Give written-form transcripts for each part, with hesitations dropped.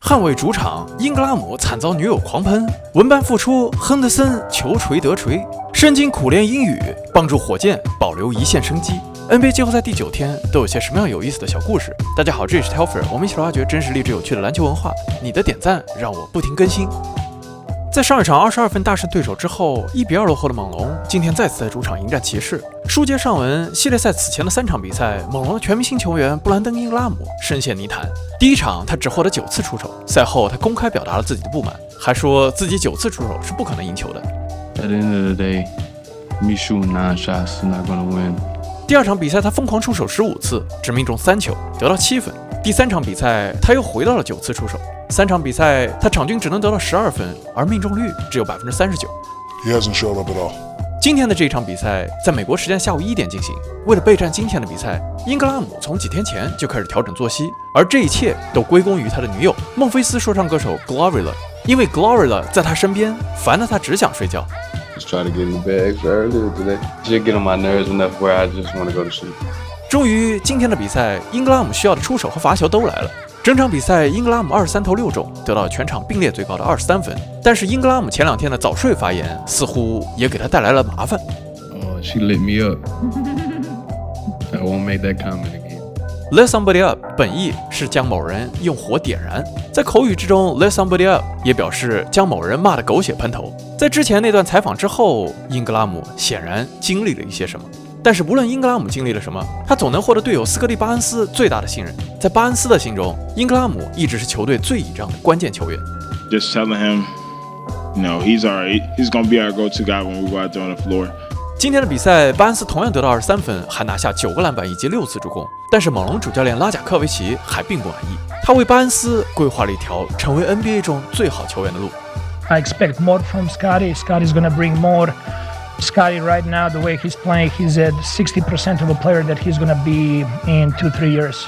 捍卫主场，英格拉姆惨遭女友狂喷，文班复出，亨德森球锤得锤，深经苦练英语，帮助火箭保留一线生机。NBA 季后赛第9天都有些什么样有意思的小故事？大家好，这里是 Telfer， 我们一起来挖掘真实励志有趣的篮球文化。你的点赞让我不停更新。在上一场22分大胜对手之后，1-2落后的猛龙今天再次在主场迎战骑士。书接上文，系列赛此前的3场比赛，猛龙的全明星球员布兰登·英格拉姆深陷泥潭。第一场他只获得9次出手，赛后他公开表达了自己的不满，还说自己9次出手是不可能赢球的。At the end of the day, me shooting 9 shots is not gonna win. 第2场比赛他疯狂出手15次，只命中3球，得到7分。第3场比赛他又回到了9次出手，3场比赛他场均只能得到12分，而命中率只有39%。He hasn't showed up at all. 今天的这一场比赛在美国时间下午1点进行。为了备战今天的比赛，英格拉姆从几天前就开始调整作息，而这一切都归功于他的女友孟菲斯说唱歌手 Glorilla， 因为 Glorilla 在他身边，烦得他只想睡觉。Just try to get in bed extra early today. Just get on my nerves enough where I just want to go to sleep. 终于，今天的比赛，英格拉姆需要的出手和罚球都来了。整场比赛，英格拉姆23投6中，得到了全场并列最高的23分。但是，英格拉姆前2天的早睡发言似乎也给他带来了麻烦。She lit me up. I won't make that comment again. Lit somebody up 本意是将某人用火点燃，在口语之中 ，lit somebody up 也表示将某人骂得狗血喷头。在之前那段采访之后，英格拉姆显然经历了一些什么。但是，无论英格拉姆经历了什么，他总能获得队友斯科蒂·巴恩斯最大的信任。在巴恩斯的心中，英格拉姆一直是球队最倚仗的关键球员。Just telling him, he's alright. He's gonna be our go-to guy when we go out there on the floor. 今天的比赛，巴恩斯同样得到23分，还拿下9个篮板以及6次助攻。但是，猛龙主教练拉贾科维奇还并不满意，他为巴恩斯规划了一条成为 NBA 中最好球员的路。I expect more from Scotty. Scotty's gonna bring more.Scotty right now, the way he's playing, he's at 60% of a player that he's going to be in 2-3 years.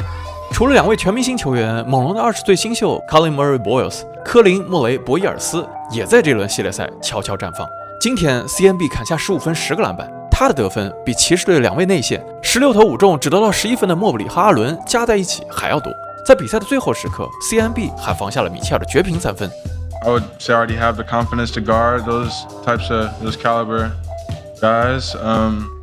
除了2位全明星球员，猛龙的20岁新秀 Colin Murray Boyles 科林·莫雷·博伊尔斯也在这轮系列赛悄悄绽放。今天 CMB 砍下15分10个篮板，他的得分比骑士队的2位内线16投5中只得到11分的莫布里和阿伦加在一起还要多。在比赛的最后时刻 ，CMB 还防下了米切尔的绝平3分。I would say I already have the confidence to guard those caliber.Guys,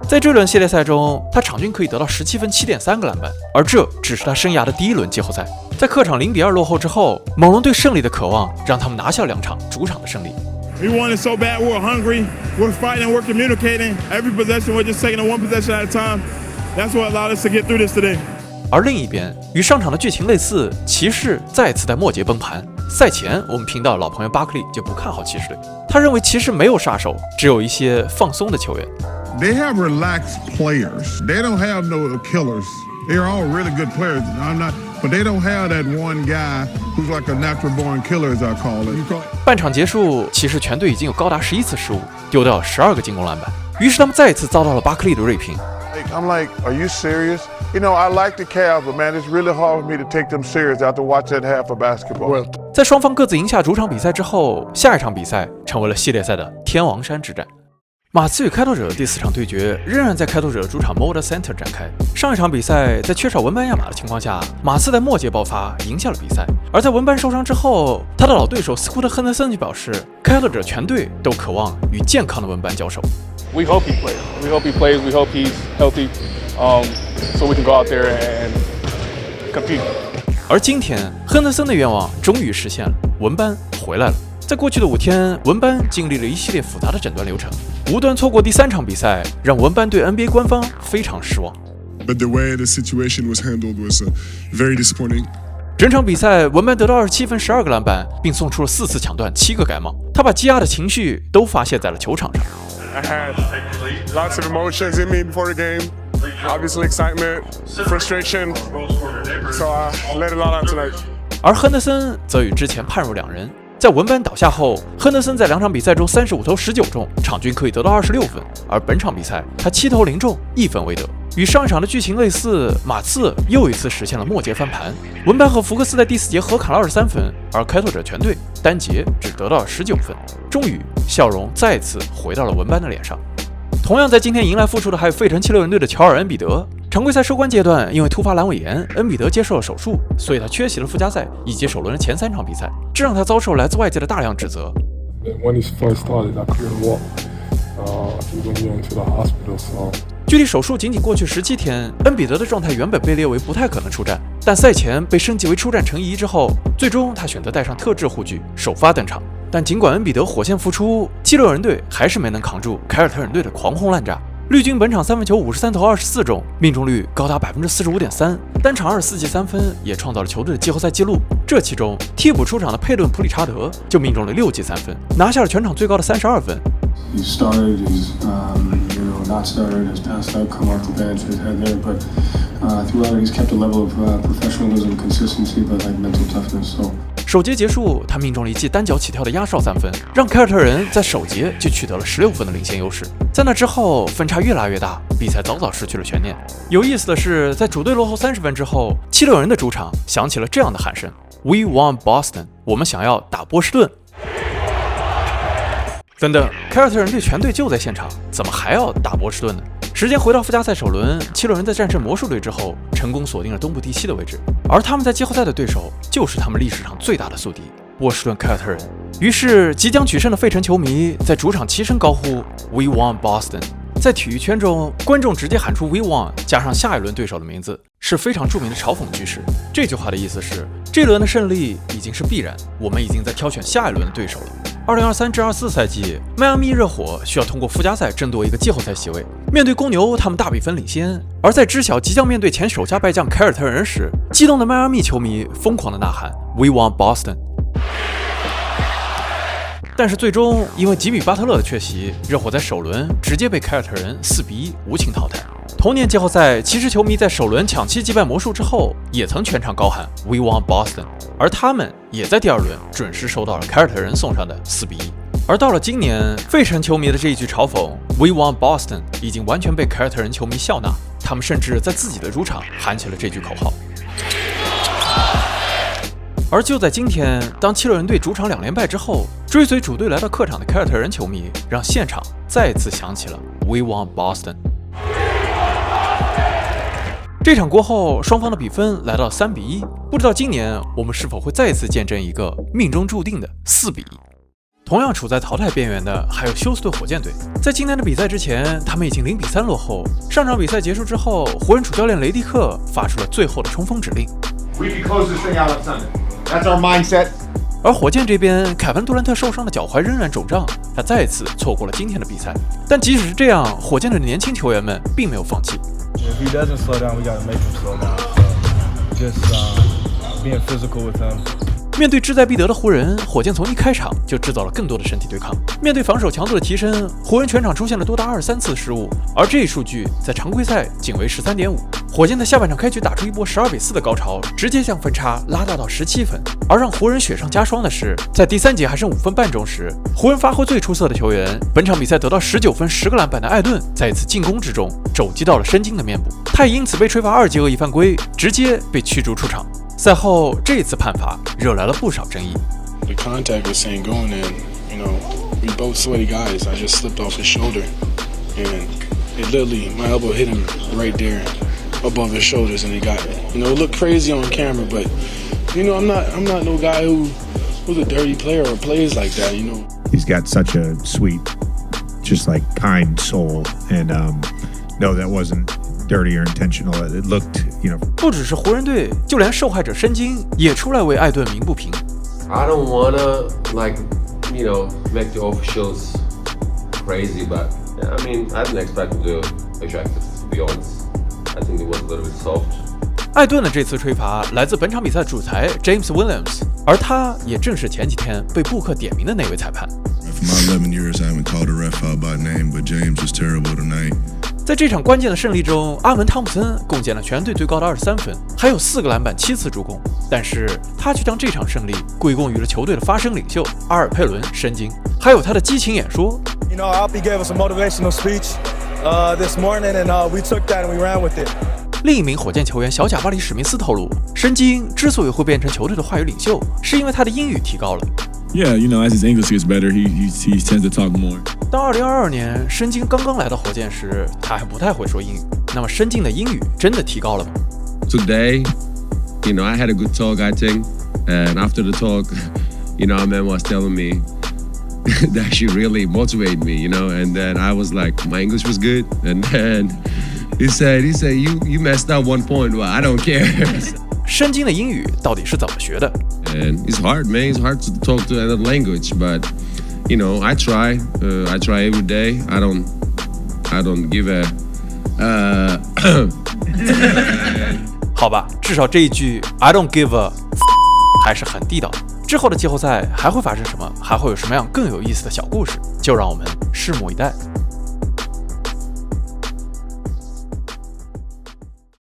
在这轮系列赛中，他场均可以得到17分7.3个篮板，而这只是他生涯的第1轮季后赛。在客场0-2落后之后，猛龙对胜利的渴望让他们拿下2场主场的胜利。We want it so bad. We're hungry. We're fighting. We're communicating. Every possession, we're just taking it one possession at a time. That's what allowed us to get through this today. 而另一边，与上场的剧情类似，骑士再次在末节崩盘。赛前，我们频道老朋友巴克利就不看好骑士队，他认为骑士没有杀手，只有一些放松的球员。They have relaxed players. They don't have no killers. They're all really good players. But they don't have that one guy who's like a natural born killer, as I call it. 半场结束，骑士全队已经有高达11次失误，丢掉12个进攻篮板，于是他们再次遭到了巴克利的锐评。I'm like, are you serious? I like the Cavs, but man, it's really hard for me to take them serious after watching that half of basketball. 在双方各自赢下主场比赛之后，下一场比赛成为了系列赛的天王山之战。马刺与开拓者的第4场对决仍然在开拓者主场 Moda Center 展开。上一场比赛在缺少文班亚马的情况下，马刺在末节爆发，赢下了比赛。而在文班受伤之后，他的老对手斯库特·亨德森就表示，开拓者全队都渴望与健康的文班交手。We hope he plays. We hope he plays. We hope he's healthy, so we can go out there and compete. 而今天，亨德森的愿望终于实现了，文班回来了。在过去的5天，文班经历了一系列复杂的诊断流程，无端错过第3场比赛，让文班对 NBA 官方非常失望。But the way the situation was handled was very disappointing. 整场比赛，文班得到27分12个篮板，并送出了4次抢断7个盖帽。他把积压的情绪都发泄在了球场上。I had lots of emotions in me before the game. Obviously excitement, frustration. So I let it all out tonight. 而亨德森则与之前判若两人。在文班倒下后，亨德森在2场比赛中35投19中，场均可以得到26分。而本场比赛，他7投0中，1分未得。与上一场的剧情类似，马刺又一次实现了末节翻盘。文班和福克斯在第4节合砍了23分，而开拓者全队单节只得到了19分。终于，笑容再次回到了文班的脸上。同样在今天迎来复出的还有费城76人队的乔尔·恩比德。常规赛收官阶段，因为突发阑尾炎，恩比德接受了手术，所以他缺席了附加赛以及首轮的前3场比赛，这让他遭受来自外界的大量指责。距离手术仅仅过去17天，恩比德的状态原本被列为不太可能出战，但赛前被升级为出战成疑之后，最终他选择带上特制护具首发登场。但尽管恩比德火线复出，76人队还是没能扛住凯尔特人队的狂轰滥炸。绿军本场三分球53投24中，命中率高达 45.3%， 单场24记3分，也创造了球队的季后赛纪录。这其中，替补出场的佩顿·普里查德就命中了6记3分，拿下了全场最高的32分。He started, he's not started, has passed out, come off the bench, has had there, but throughout it he's kept a level of professionalism, consistency, but like mental toughness. So. 首节结束，他命中了一记单脚起跳的压哨3分，让凯尔特人在首节就取得了16分的领先优势。在那之后，分差越拉越大，比赛早早失去了悬念。有意思的是，在主队落后30分之后，76人的主场响起了这样的喊声 ：“We want Boston， 我们想要打波士顿。”等等，凯尔特人队全队就在现场，怎么还要打波士顿呢？时间回到附加赛首轮，76人在战胜魔术队之后，成功锁定了东部第7的位置，而他们在季后赛的对手就是他们历史上最大的宿敌波士顿凯尔特人。于是，即将取胜的费城球迷在主场齐声高呼 "We want Boston"。在体育圈中，观众直接喊出 "We want" 加上下一轮对手的名字，是非常著名的嘲讽句式。这句话的意思是，这轮的胜利已经是必然，我们已经在挑选下一轮的对手了。2023至24赛季，迈阿密热火需要通过附加赛争夺一个季后赛席位。面对公牛，他们大比分领先，而在知晓即将面对前首家败将凯尔特人时，激动的迈阿密球迷疯狂地呐喊 "We want Boston"。但是最终因为吉米巴特勒的缺席，热火在首轮直接被凯尔特人4-1无情淘汰。同年季后赛，骑士球迷在首轮抢七击败魔术之后，也曾全场高喊 "We want Boston"， 而他们也在第2轮准时收到了凯尔特人送上的4-1。而到了今年，费城球迷的这一句嘲讽 "We want Boston" 已经完全被凯尔特人球迷笑纳，他们甚至在自己的主场喊起了这句口号。而就在今天，当76人队主场2连败之后，追随主队来到客场的凯尔特人球迷让现场再次响起了 "We want Boston"。这场过后，双方的比分来到3-1。不知道今年我们是否会再次见证一个命中注定的4-1。同样处在淘汰边缘的还有休斯顿火箭队。在今天的比赛之前，他们已经0-3落后。上场比赛结束之后，湖人主教练雷迪克发出了最后的冲锋指令。That's our mindset. 而火箭这边，凯文杜兰特受伤的脚踝仍然肿胀，他再次错过了今天的比赛。但即使是这样，火箭的年轻球员们并没有放弃。If he doesn't slow down, we gotta make him slow down. So just being physical with him. 面对志在必得的湖人，火箭从一开场就制造了更多的身体对抗。面对防守强度的提升，湖人全场出现了多达23次失误，而这一数据在常规赛仅为13.5。火箭在下半场开局打出一波12-4的高潮，直接将分差拉大到17分。而让湖人雪上加霜的是，在第3节还剩5分半钟时，湖人发挥最出色的球员，本场比赛得到19分10个篮板的艾顿，在一次进攻之中肘击到了申京的面部，他也因此被吹罚2级恶意犯规，直接被驱逐出场。赛后，这次判罚惹来了不少争议。The contact was saying going in, we both sweaty guys. I just slipped off his shoulder, and it literally my elbow hit him right there, above his shoulders, and he got it looked crazy on camera, but I'm not no guy who's a dirty player or plays like that. He's got such a sweet, just like kind soul, and no, that wasn't.Dirty or intentional, it looked, 不只是湖人队，就连受害者申京也出来为艾顿鸣不平。I don't wanna make the officials crazy, but I didn't expect them to attract it. To be honest, I think it was a little bit soft. 艾顿的这次吹罚来自本场比赛主裁 James Williams， 而他也正是前几天被布克点名的那位裁判。For my 11 years, I haven't called a ref out by name, but James was terrible tonight.在这场关键的胜利中，阿门·汤普森贡献了全队最高的23分，还有4个篮板、7次助攻。但是他却将这场胜利归功于了球队的发声领袖阿尔佩伦·申京，还有他的激情演说。Alpi gave us a motivational speech this morning, and we took that and we ran with it. 另一名火箭球员小贾巴里·史密斯透露，申京之所以会变成球队的话语领袖，是因为他的英语提高了。Yeah, you know, as his English gets better, he tends to talk more. 当2022年申京刚刚来到火箭时，他还不太会说英语。那么申京的英语真的提高了吗？ Today, you know, I had a good talk, I think. And after the talk, you know, our man was telling me that she really motivated me, you know. And then I was like, my English was good. And then he said, you messed up 1 point. Well, I don't care. 申京的英语到底是怎么学的？ And it's hard, man. It's hard to talk to another language, but you know, I try. I try every day. I don't give a. 好吧，至少这一句 I don't give a 还是很地道。之后的季后赛还会发生什么？还会有什么样更有意思的小故事？就让我们拭目以待。